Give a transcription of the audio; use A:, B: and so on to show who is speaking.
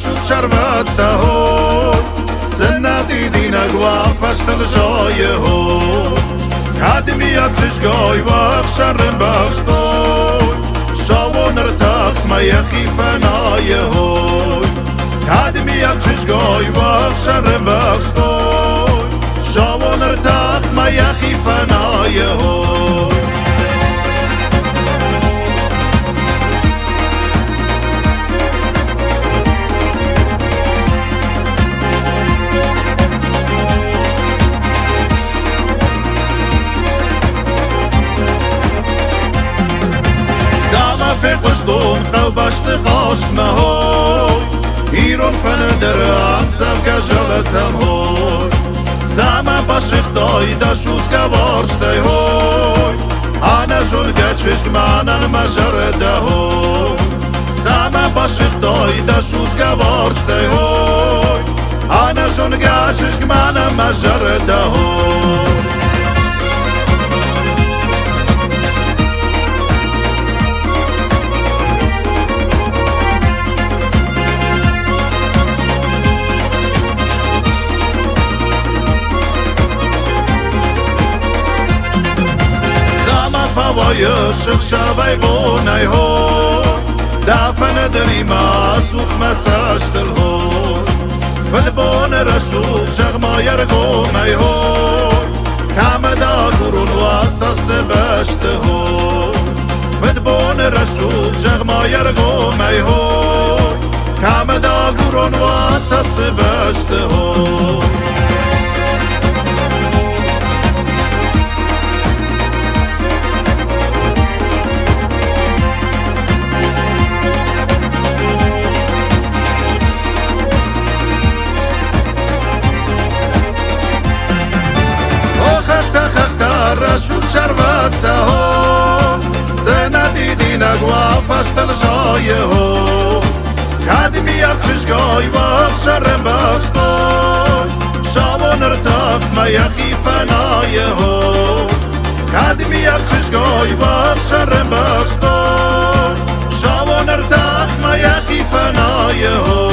A: رشد شربت ها سنتی دینگ و فشتل جای ها کدمیت چشگای وقت شرم بخشتای شاوان ارتخت میخی فنای های کدمیت چشگای وقت شرم بخشتای شاوان ارتخت میخی فنای های في قشطون قلبشت خاشت مهوي هيرون فندر عمسف كجلتم هوي سامة باشخ داي داشوز كبارش داي هوي أنا جول قاتشش معنا المجر دا هوي سامة باشخ داي داشوز كبارش داي هوي أنا جول قاتشش معنا المجر دا هوي ويشخ شابي بوني هو دافن دري ما سوخ مساشت الهو فالبون رشوق شغ ما يرقو مي هو كامدا قرون واتسبشت هو فالبون رشوق شغ ما يرقو مي هو كامدا قرون واتسبشت هو رشود شربت ها سندی دینگ و فشتل جای ها کدمیت چشگای وقت شرم بخشتای شاوان ارتخت میخی فنای ها کدمیت چشگای وقت شرم بخشتای شاوان ارتخت میخی فنای ها